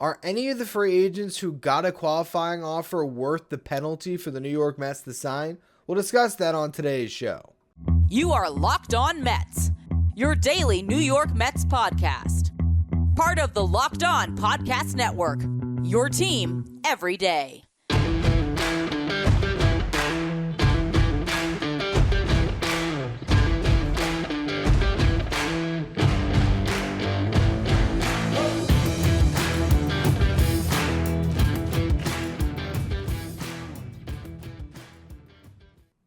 Are any of the free agents who got a qualifying offer worth the penalty for the New York Mets to sign? We'll discuss that on today's show. You are Locked On Mets, your daily New York Mets podcast. Part of the Locked On Podcast Network, your team every day.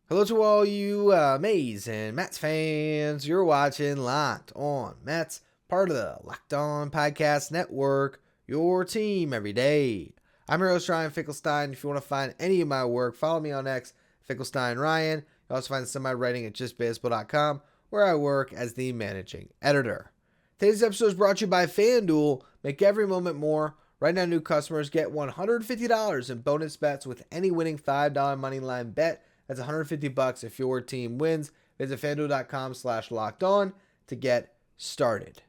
Hello to all you amazing Mets fans. You're watching Locked On Mets, part of the Locked On Podcast Network, your team every day. I'm your host, Ryan Finkelstein. If you want to find any of my work, follow me on X, Finkelstein Ryan. You also find some of my writing at justbaseball.com, where I work as the managing editor. Today's episode is brought to you by FanDuel. Make every moment more. Right now, new customers get $150 in bonus bets with any winning $5 moneyline bet. That's $150 if your team wins. Visit FanDuel.com/lockedon to get started.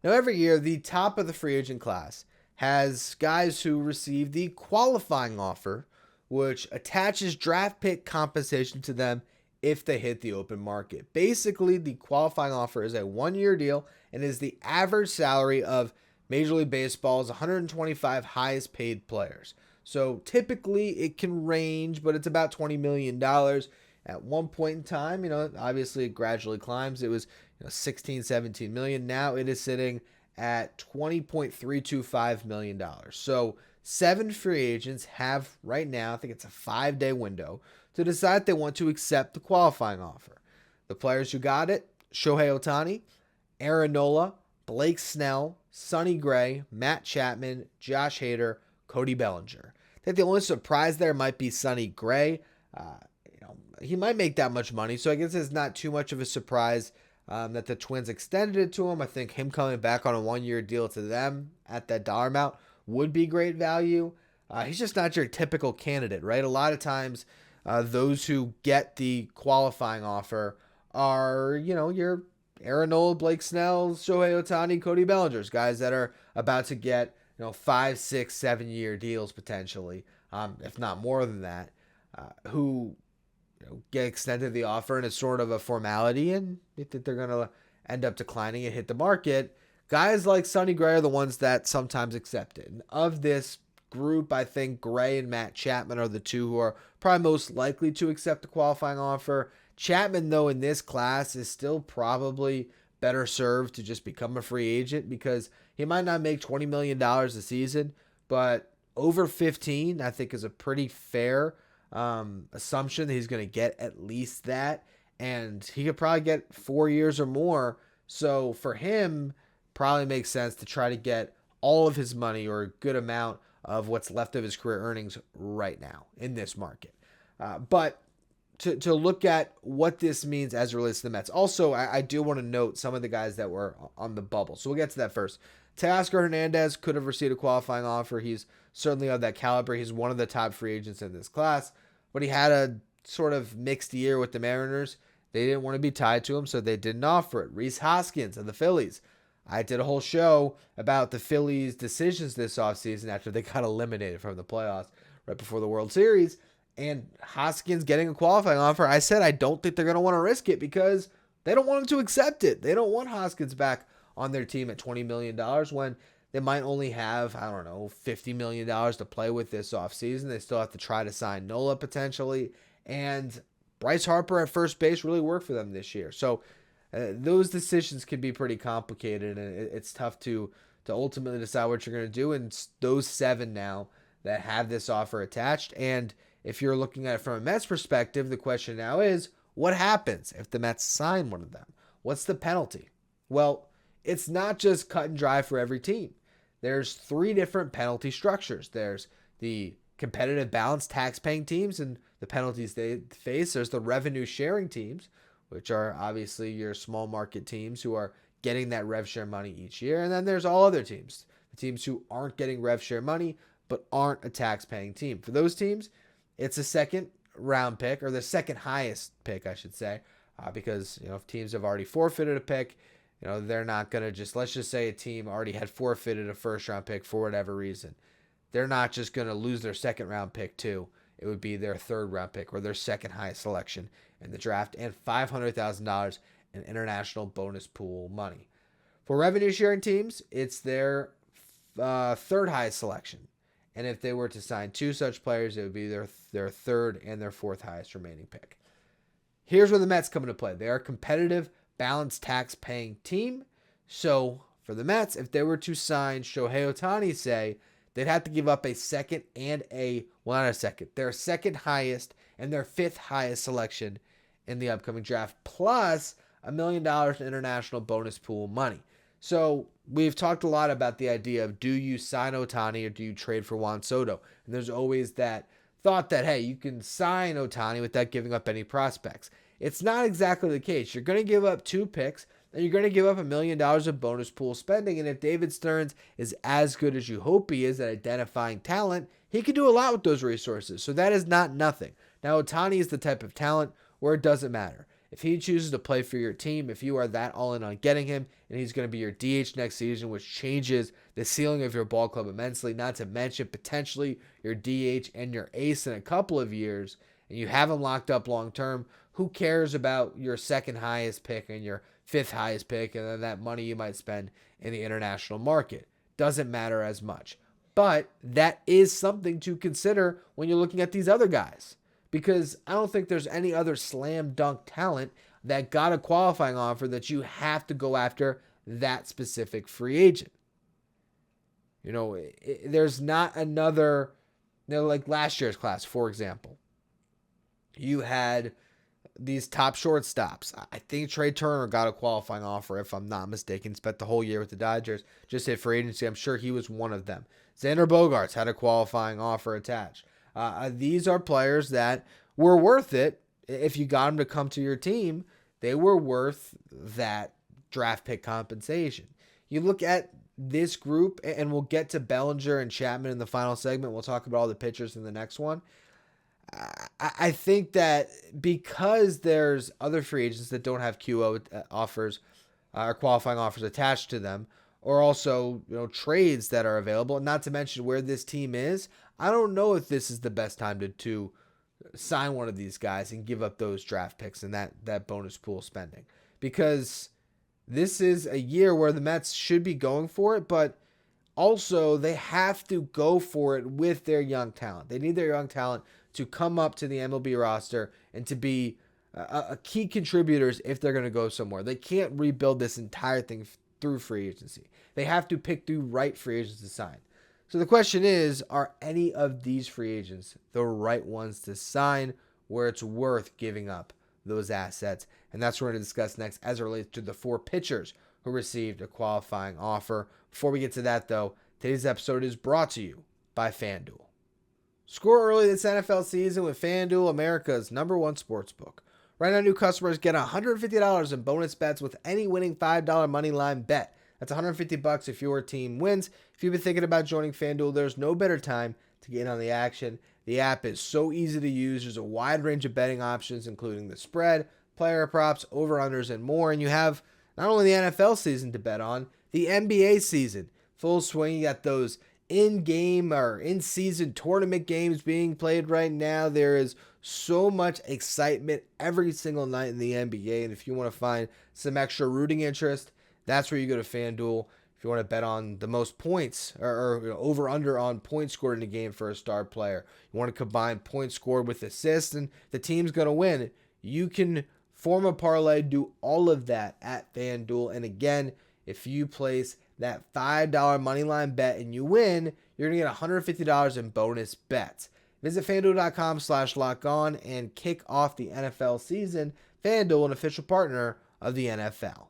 Now, every year, the top of the free agent class has guys who receive the qualifying offer, which attaches draft pick compensation to them if they hit the open market. Basically, the qualifying offer is a one-year deal and is the average salary of Major League Baseball's 125 highest paid players. So typically it can range, but it's about $20 million. At one point in time, obviously it gradually climbs. It was 16, 17 million. Now it is sitting at $20.325 million. So 7 free agents have right now, I think it's a 5-day window, to decide they want to accept the qualifying offer. The players who got it: Shohei Ohtani, Aaron Nola, Blake Snell, Sonny Gray, Matt Chapman, Josh Hader, Cody Bellinger. I think the only surprise there might be Sonny Gray. He might make that much money, so I guess it's not too much of a surprise that the Twins extended it to him. I think him coming back on a one-year deal to them at that dollar amount would be great value. He's just not your typical candidate, right? A lot of times, those who get the qualifying offer are, your Aaron Nola, Blake Snell, Shohei Ohtani, Cody Bellingers, guys that are about to get 5, 6, 7-year deals potentially, if not more than that, who get extended the offer and it's sort of a formality and they think they're going to end up declining and hit the market. Guys like Sonny Gray are the ones that sometimes accept it. And of this group, I think Gray and Matt Chapman are the two who are probably most likely to accept the qualifying offer. Chapman, though, in this class is still probably better served to just become a free agent because he might not make $20 million a season, but over 15, I think, is a pretty fair assumption that he's going to get at least that, and he could probably get 4 years or more. So for him, probably makes sense to try to get all of his money or a good amount of what's left of his career earnings right now in this market. But to look at what this means as it relates to the Mets. Also, I do want to note some of the guys that were on the bubble. So we'll get to that first. Teoscar Hernandez could have received a qualifying offer. He's certainly of that caliber. He's one of the top free agents in this class. But he had a sort of mixed year with the Mariners. They didn't want to be tied to him, so they didn't offer it. Rhys Hoskins of the Phillies. I did a whole show about the Phillies' decisions this offseason after they got eliminated from the playoffs right before the World Series. And Hoskins getting a qualifying offer, I said I don't think they're going to want to risk it because they don't want him to accept it. They don't want Hoskins back on their team at $20 million when they might only have, $50 million to play with this offseason. They still have to try to sign Nola potentially. And Bryce Harper at first base really worked for them this year. So those decisions can be pretty complicated, and it's tough to ultimately decide what you're going to do. And those 7 now that have this offer attached. And if you're looking at it from a Mets perspective, the question now is, what happens if the Mets sign one of them? What's the penalty? Well, it's not just cut and dry for every team. There's 3 different penalty structures. There's the competitive balance tax-paying teams and the penalties they face. There's the revenue-sharing teams, which are obviously your small market teams who are getting that rev share money each year. And then there's all other teams, the teams who aren't getting rev share money but aren't a tax-paying team. For those teams, it's a second round pick, or the second highest pick, I should say, because if teams have already forfeited a pick, They're not going to let's just say a team already had forfeited a first round pick for whatever reason. They're not just going to lose their second round pick too. It would be their third round pick or their second highest selection in the draft and $500,000 in international bonus pool money. For revenue sharing teams, it's their third highest selection. And if they were to sign two such players, it would be their third and their fourth highest remaining pick. Here's where the Mets come into play. They are a competitive, balanced tax-paying team. So for the Mets, if they were to sign Shohei Ohtani, say, they'd have to give up a second and their second highest and their fifth highest selection in the upcoming draft, plus $1 million in international bonus pool money. So we've talked a lot about the idea of, do you sign Ohtani or do you trade for Juan Soto? And there's always that thought that, hey, you can sign Ohtani without giving up any prospects. It's not exactly the case. You're going to give up 2 picks, and you're going to give up $1 million of bonus pool spending. And if David Stearns is as good as you hope he is at identifying talent, he can do a lot with those resources. So that is not nothing. Now, Ohtani is the type of talent where it doesn't matter. If he chooses to play for your team, if you are that all in on getting him, and he's going to be your DH next season, which changes the ceiling of your ball club immensely, not to mention potentially your DH and your ace in a couple of years, and you have him locked up long term, who cares about your second highest pick and your fifth highest pick and then that money you might spend in the international market? Doesn't matter as much. But that is something to consider when you're looking at these other guys. Because I don't think there's any other slam dunk talent that got a qualifying offer that you have to go after that specific free agent. There's not another, like last year's class, for example. You had these top shortstops. I think Trey Turner got a qualifying offer, if I'm not mistaken. Spent the whole year with the Dodgers. Just hit free agency. I'm sure he was one of them. Xander Bogaerts had a qualifying offer attached. These are players that were worth it. If you got them to come to your team, they were worth that draft pick compensation. You look at this group, and we'll get to Bellinger and Chapman in the final segment. We'll talk about all the pitchers in the next one. I think that because there's other free agents that don't have QO offers or qualifying offers attached to them, or also trades that are available, not to mention where this team is, I don't know if this is the best time to sign one of these guys and give up those draft picks and that bonus pool spending. Because this is a year where the Mets should be going for it, but also they have to go for it with their young talent. They need their young talent to come up to the MLB roster and to be a key contributors if they're going to go somewhere. They can't rebuild this entire thing through free agency. They have to pick the right free agents to sign. So the question is, are any of these free agents the right ones to sign where it's worth giving up those assets? And that's what we're going to discuss next as it relates to the 4 pitchers who received a qualifying offer. Before we get to that, though, today's episode is brought to you by FanDuel. Score early this NFL season with FanDuel, America's #1 sportsbook. Right now, new customers get $150 in bonus bets with any winning $5 moneyline bet. That's $150 if your team wins. If you've been thinking about joining FanDuel, there's no better time to get in on the action. The app is so easy to use. There's a wide range of betting options, including the spread, player props, over-unders, and more. And you have not only the NFL season to bet on, the NBA season. Full swing. You got those in-game or in-season tournament games being played right now. There is so much excitement every single night in the NBA. And if you want to find some extra rooting interest, that's where you go to FanDuel. If you want to bet on the most points or over-under on points scored in a game for a star player, you want to combine points scored with assists, and the team's going to win, you can form a parlay, do all of that at FanDuel. And again, if you place that $5 moneyline bet and you win, you're going to get $150 in bonus bets. Visit FanDuel.com/LockedOn and kick off the NFL season. FanDuel, an official partner of the NFL.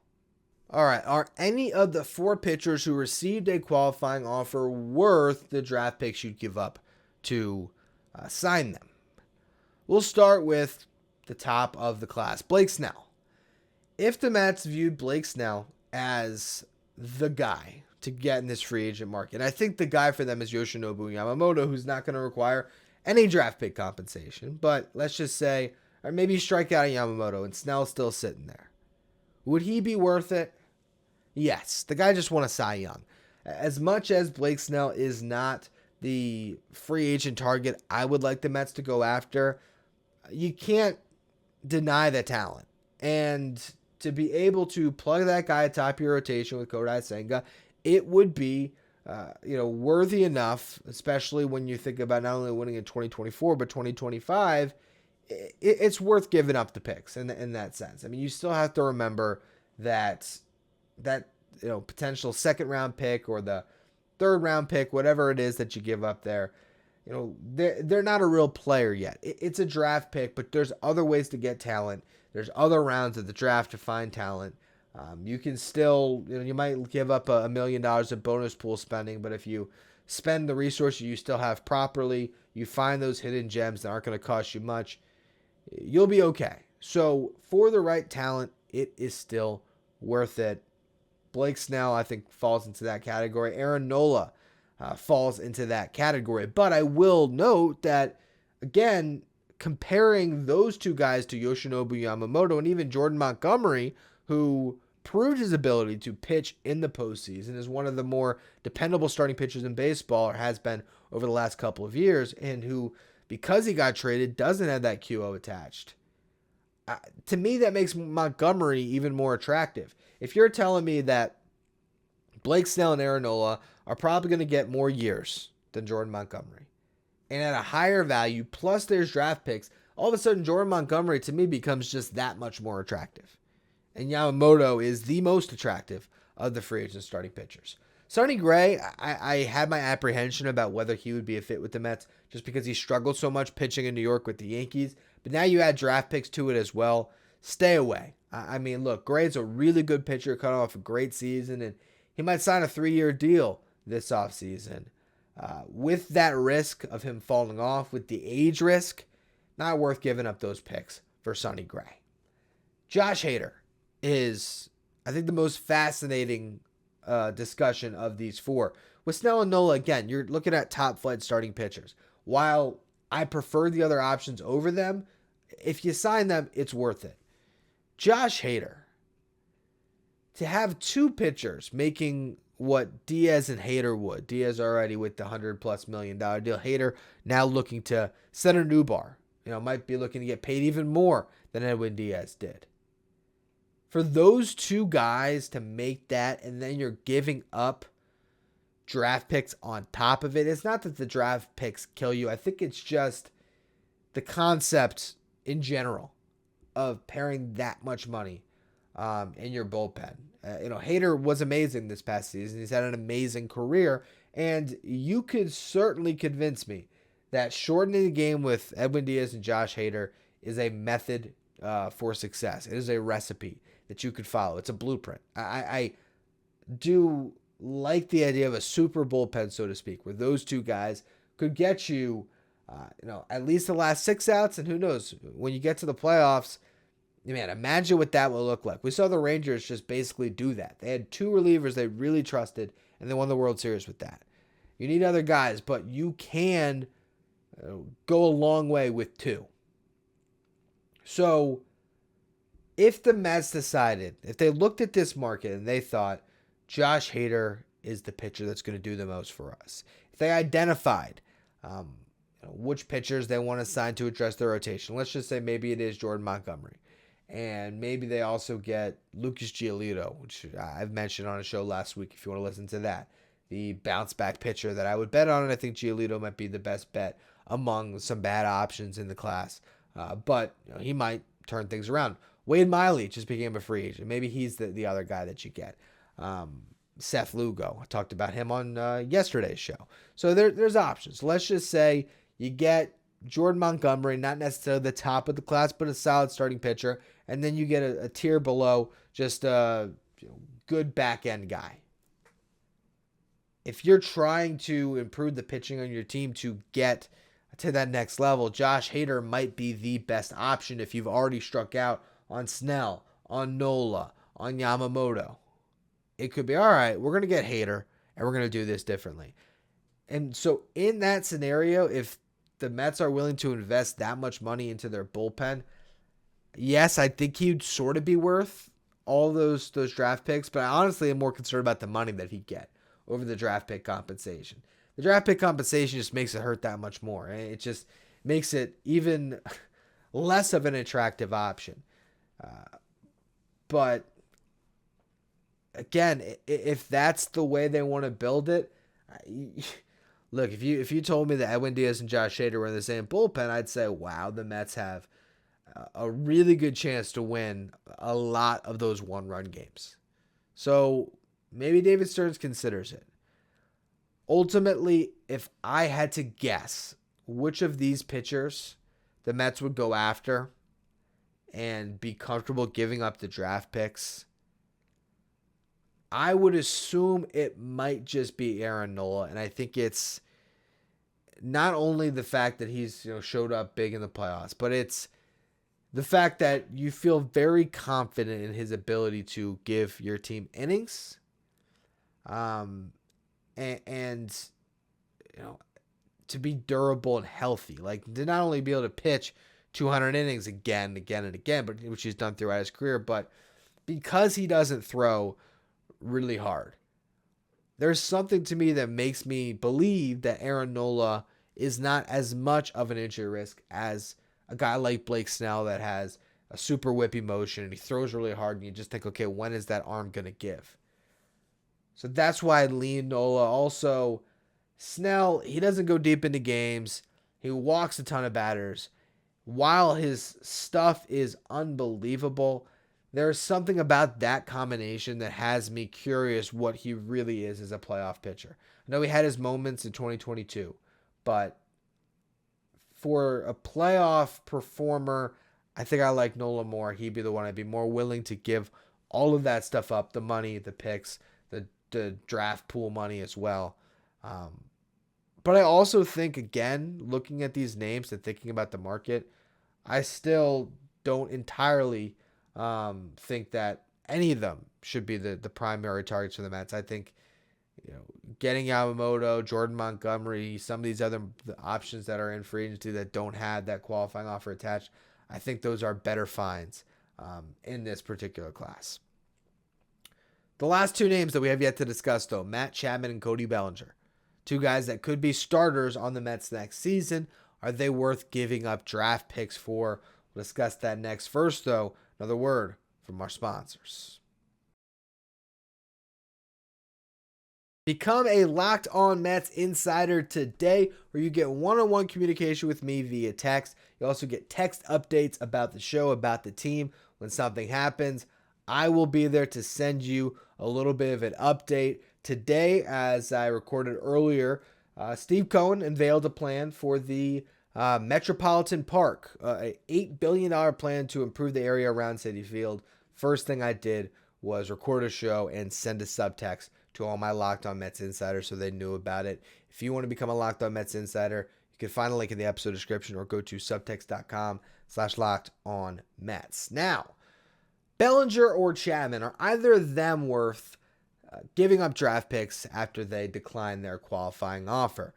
All right, are any of the 4 pitchers who received a qualifying offer worth the draft picks you'd give up to sign them? We'll start with the top of the class, Blake Snell. If the Mets viewed Blake Snell as the guy to get in this free agent market, I think the guy for them is Yoshinobu Yamamoto, who's not going to require any draft pick compensation. But let's just say, or maybe strike out a Yamamoto and Snell's still sitting there. Would he be worth it? Yes, the guy just won a Cy Young. As much as Blake Snell is not the free agent target I would like the Mets to go after, you can't deny the talent. And to be able to plug that guy atop your rotation with Kodai Senga, it would be worthy enough, especially when you think about not only winning in 2024, but 2025, it's worth giving up the picks in that sense. I mean, you still have to remember that potential second round pick or the third round pick, whatever it is that you give up there, they're not a real player yet. It's a draft pick, but there's other ways to get talent. There's other rounds of the draft to find talent. You can still, you might give up $1 million of bonus pool spending, but if you spend the resources you still have properly, you find those hidden gems that aren't going to cost you much, you'll be okay. So for the right talent, it is still worth it. Blake Snell, I think, falls into that category. Aaron Nola falls into that category. But I will note that, again, comparing those two guys to Yoshinobu Yamamoto and even Jordan Montgomery, who proved his ability to pitch in the postseason, is one of the more dependable starting pitchers in baseball, or has been over the last couple of years, and who, because he got traded, doesn't have that QO attached. To me, that makes Montgomery even more attractive. If you're telling me that Blake Snell and Aaron Nola are probably going to get more years than Jordan Montgomery, and at a higher value, plus there's draft picks, all of a sudden Jordan Montgomery to me becomes just that much more attractive. And Yamamoto is the most attractive of the free agent starting pitchers. Sonny Gray, I had my apprehension about whether he would be a fit with the Mets just because he struggled so much pitching in New York with the Yankees. But now you add draft picks to it as well. Stay away. I mean, look, Gray's a really good pitcher, cut off a great season, and he might sign a 3-year deal this offseason. With that risk of him falling off, with the age risk, not worth giving up those picks for Sonny Gray. Josh Hader is, I think, the most fascinating discussion of these four. With Snell and Nola, again, you're looking at top flight starting pitchers. While I prefer the other options over them, if you sign them, it's worth it. Josh Hader, to have two pitchers making what Diaz and Hader would. Diaz already with the $100+ million deal. Hader now looking to set a new bar. Might be looking to get paid even more than Edwin Diaz did. For those two guys to make that, and then you're giving up draft picks on top of it. It's not that the draft picks kill you. I think it's just the concept in general of pairing that much money in your bullpen. Hader was amazing this past season. He's had an amazing career, and you could certainly convince me that shortening the game with Edwin Diaz and Josh Hader is a method for success. It is a recipe that you could follow. It's a blueprint. I do like the idea of a super bullpen, so to speak, where those two guys could get you, at least the last 6 outs, and who knows, when you get to the playoffs, man, imagine what that will look like. We saw the Rangers just basically do that. They had two relievers they really trusted, and they won the World Series with that. You need other guys, but you can go a long way with two. So if the Mets decided, if they looked at this market and they thought Josh Hader is the pitcher that's going to do the most for us, if they identified which pitchers they want to sign to address their rotation, let's just say maybe it is Jordan Montgomery, and maybe they also get Lucas Giolito, which I've mentioned on a show last week if you want to listen to that, the bounce back pitcher that I would bet on, and I think Giolito might be the best bet among some bad options in the class, but he might turn things around. Wade Miley just became a free agent. Maybe he's the other guy that you get. Seth Lugo, I talked about him on yesterday's show. So there's options. Let's just say you get Jordan Montgomery, not necessarily the top of the class, but a solid starting pitcher, and then you get a tier below, just a good back end guy. If you're trying to improve the pitching on your team to get to that next level, Josh Hader might be the best option if you've already struck out on Snell, on Nola, on Yamamoto. It could be, all right, we're going to get Hader, and we're going to do this differently. And so in that scenario, if the Mets are willing to invest that much money into their bullpen, yes, I think he'd sort of be worth all those draft picks, but I honestly am more concerned about the money that he'd get over the draft pick compensation. The draft pick compensation just makes it hurt that much more. It just makes it even less of an attractive option. But again, if that's the way they want to build it, look, if you told me that Edwin Diaz and Josh Hader were in the same bullpen, I'd say, wow, the Mets have a really good chance to win a lot of those one-run games. So maybe David Stearns considers it. Ultimately, if I had to guess which of these pitchers the Mets would go after and be comfortable giving up the draft picks, I would assume it might just be Aaron Nola. And I think it's not only the fact that he's showed up big in the playoffs, but it's the fact that you feel very confident in his ability to give your team innings, and to be durable and healthy. Like, to not only be able to pitch 200 innings again, but which he's done throughout his career, but because he doesn't throw really hard, there's something to me that makes me believe that Aaron Nola is not as much of an injury risk as a guy like Blake Snell that has a super whippy motion and he throws really hard and you just think, okay, when is that arm going to give? So that's why I lean Nola. Also, Snell, he doesn't go deep into games. He walks a ton of batters. While his stuff is unbelievable, there's something about that combination that has me curious what he really is as a playoff pitcher. I know he had his moments in 2022, but for a playoff performer, I think I like Nola more. He'd be the one I'd be more willing to give all of that stuff up, the money, the picks, the draft pool money as well. But I also think, again, looking at these names and thinking about the market, I still don't entirely think that any of them should be the primary targets for the Mets. I think getting Yamamoto, Jordan Montgomery, some of these other options that are in free agency that don't have that qualifying offer attached, I think those are better finds in this particular class. The last two names that we have yet to discuss, though, Matt Chapman and Cody Bellinger. Two guys that could be starters on the Mets next season. Are they worth giving up draft picks for? We'll discuss that next. First, though, another word from our sponsors. Become a Locked On Mets insider today, where you get one-on-one communication with me via text. You also get text updates about the show, about the team. When something happens, I will be there to send you a little bit of an update. Today, as I recorded earlier, Steve Cohen unveiled a plan for the Metropolitan Park, an $8 billion plan to improve the area around Citi Field. First thing I did was record a show and send a subtext to all my Locked On Mets insiders so they knew about it. If you want to become a Locked On Mets insider, you can find a link in the episode description or go to subtext.com/LockedOnMets. Now, Bellinger or Chapman, are either of them worth giving up draft picks after they decline their qualifying offer?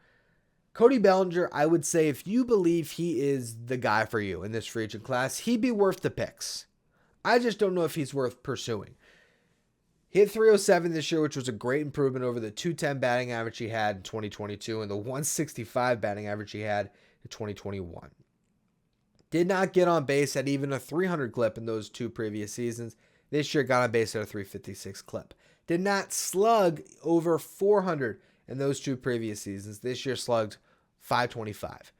Cody Bellinger, I would say if you believe he is the guy for you in this free agent class, he'd be worth the picks. I just don't know if he's worth pursuing. He hit 307 this year, which was a great improvement over the 210 batting average he had in 2022 and the 165 batting average he had in 2021. Did not get on base at even a 300 clip in those two previous seasons. This year got on base at a 356 clip. Did not slug over 400 in those two previous seasons. This year slugged 525.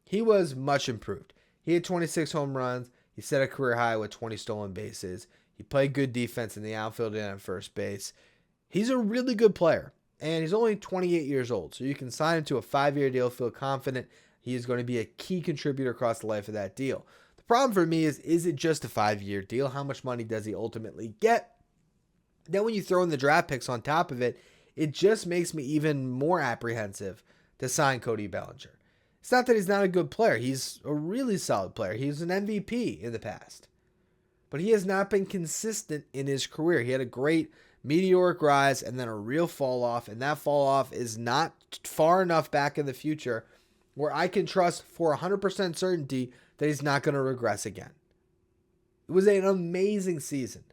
He was much improved. He had 26 home runs. He set a career high with 20 stolen bases. He played good defense in the outfield and at first base. He's a really good player, and he's only 28 years old, so you can sign him to a 5-year deal, feel confident he is going to be a key contributor across the life of that deal. The problem for me is it just a 5-year deal? How much money does he ultimately get? Then when you throw in the draft picks on top of it, it just makes me even more apprehensive to sign Cody Bellinger. It's not that he's not a good player. He's a really solid player. He's an MVP in the past. But he has not been consistent in his career. He had a great meteoric rise and then a real fall off, and that fall off is not far enough back in the future where I can trust for 100% certainty that he's not going to regress again. It was an amazing season.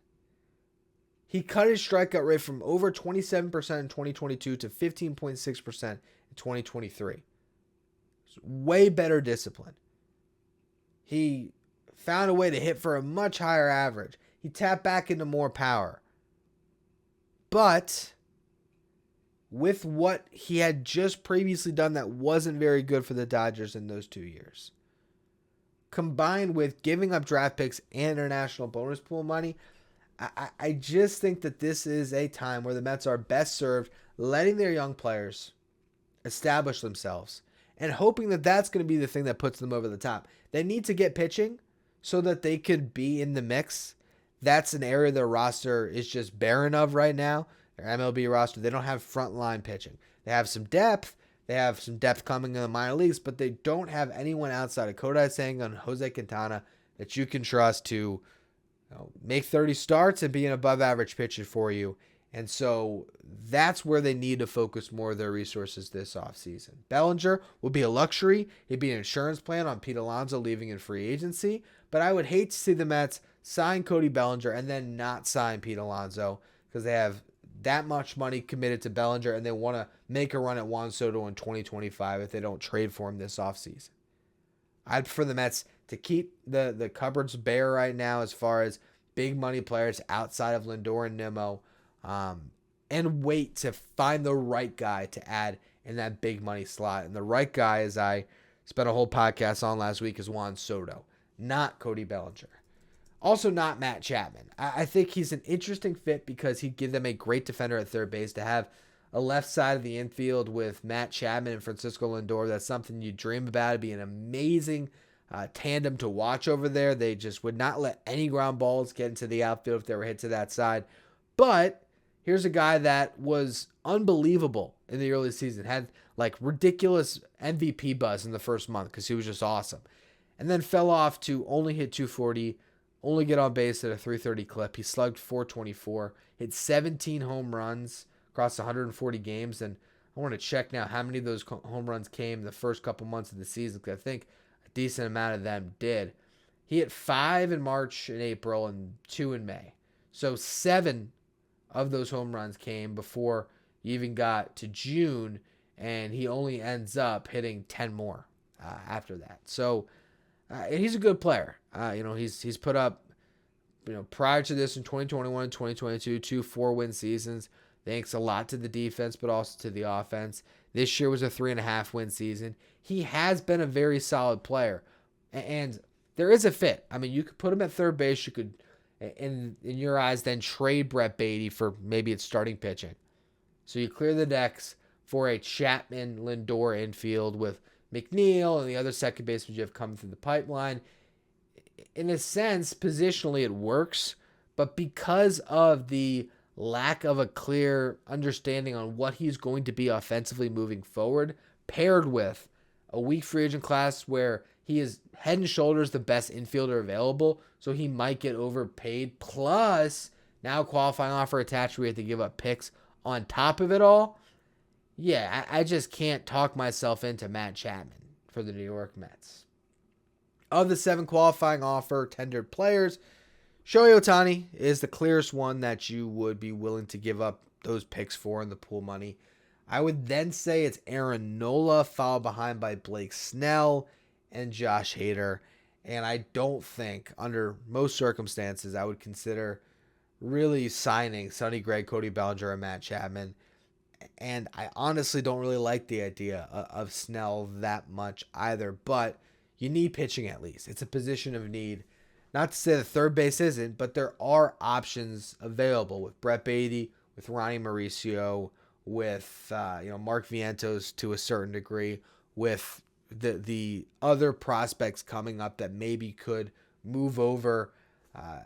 He cut his strikeout rate from over 27% in 2022 to 15.6% in 2023. Way better discipline. He found a way to hit for a much higher average. He tapped back into more power. But with what he had just previously done that wasn't very good for the Dodgers in those 2 years, combined with giving up draft picks and international bonus pool money, I just think that this is a time where the Mets are best served letting their young players establish themselves and hoping that that's going to be the thing that puts them over the top. They need to get pitching so that they could be in the mix. That's an area their roster is just barren of right now. Their MLB roster, they don't have frontline pitching. They have some depth. They have some depth coming in the minor leagues, but they don't have anyone outside of Cody Bellinger and Jose Quintana that you can trust to make 30 starts and be an above average pitcher for you. And so that's where they need to focus more of their resources this offseason. Bellinger will be a luxury. He'd be an insurance plan on Pete Alonso leaving in free agency. But I would hate to see the Mets sign Cody Bellinger and then not sign Pete Alonso because they have that much money committed to Bellinger and they want to make a run at Juan Soto in 2025 if they don't trade for him this offseason. I'd prefer the Mets to keep the cupboards bare right now as far as big money players outside of Lindor and Nimmo, and wait to find the right guy to add in that big money slot. And the right guy, as I spent a whole podcast on last week, is Juan Soto, not Cody Bellinger. Also not Matt Chapman. I think he's an interesting fit because he'd give them a great defender at third base. To have a left side of the infield with Matt Chapman and Francisco Lindor, that's something you dream about. It'd be an amazing tandem to watch over there. They just would not let any ground balls get into the outfield if they were hit to that side. But here's a guy that was unbelievable in the early season. Had like ridiculous MVP buzz in the first month because he was just awesome. And then fell off to only hit 240, only get on base at a 330 clip. He slugged 424, hit 17 home runs across 140 games. And I want to check now how many of those home runs came the first couple months of the season, because I think a decent amount of them did. He hit 5 in March and April and 2 in May. So 7 of those home runs came before you even got to June, and he only ends up hitting 10 more after that. So he's a good player. He's put up, prior to this in 2021 and 2022, 2 4-win seasons. Thanks a lot to the defense, but also to the offense. This year was a 3.5-win season. He has been a very solid player, and there is a fit. I mean, you could put him at third base. You could, in your eyes, then trade Brett Beatty for maybe it's starting pitching. So you clear the decks for a Chapman Lindor infield with McNeil and the other second baseman you have coming through the pipeline. In a sense, positionally it works, but because of the lack of a clear understanding on what he's going to be offensively moving forward, paired with a weak free agent class where he is head and shoulders the best infielder available, so he might get overpaid, plus now qualifying offer attached where we have to give up picks on top of it all. Yeah, I just can't talk myself into Matt Chapman for the New York Mets. Of the 7 qualifying offer tendered players, Shohei Ohtani is the clearest one that you would be willing to give up those picks for in the pool money. I would then say it's Aaron Nola, followed behind by Blake Snell and Josh Hader. And I don't think, under most circumstances, I would consider really signing Sonny Gray, Cody Bellinger, and Matt Chapman. And I honestly don't really like the idea of Snell that much either. But you need pitching at least. It's a position of need. Not to say that third base isn't, but there are options available with Brett Beatty, with Ronnie Mauricio, with Mark Vientos to a certain degree, with the other prospects coming up that maybe could move over.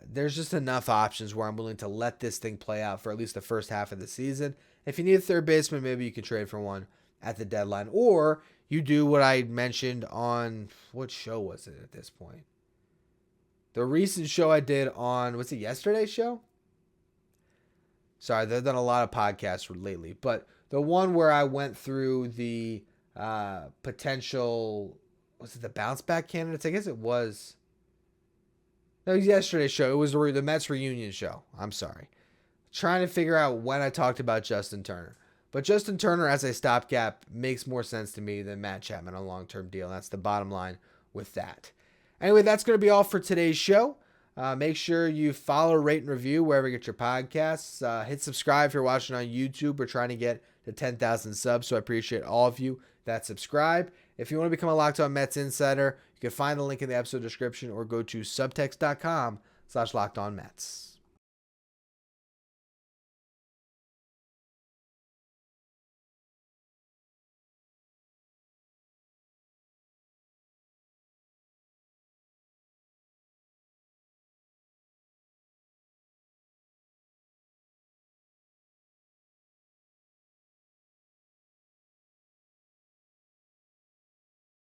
There's just enough options where I'm willing to let this thing play out for at least the first half of the season. If you need a third baseman, maybe you can trade for one at the deadline. Or you do what I mentioned on, what show was it at this point? The recent show I did on, was it yesterday's show? Sorry, they've done a lot of podcasts lately. But the one where I went through the potential, was it the bounce back candidates? I guess it was. No, it was yesterday's show. It was the Mets reunion show. I'm sorry. trying to figure out when I talked about Justin Turner. But Justin Turner as a stopgap makes more sense to me than Matt Chapman on a long-term deal. That's the bottom line with that. Anyway, that's going to be all for today's show. Make sure you follow, rate, and review wherever you get your podcasts. Hit subscribe if you're watching on YouTube. We're trying to get to 10,000 subs, so I appreciate all of you that subscribe. If you want to become a Locked On Mets insider, you can find the link in the episode description or go to subtext.com/LockedOnMets.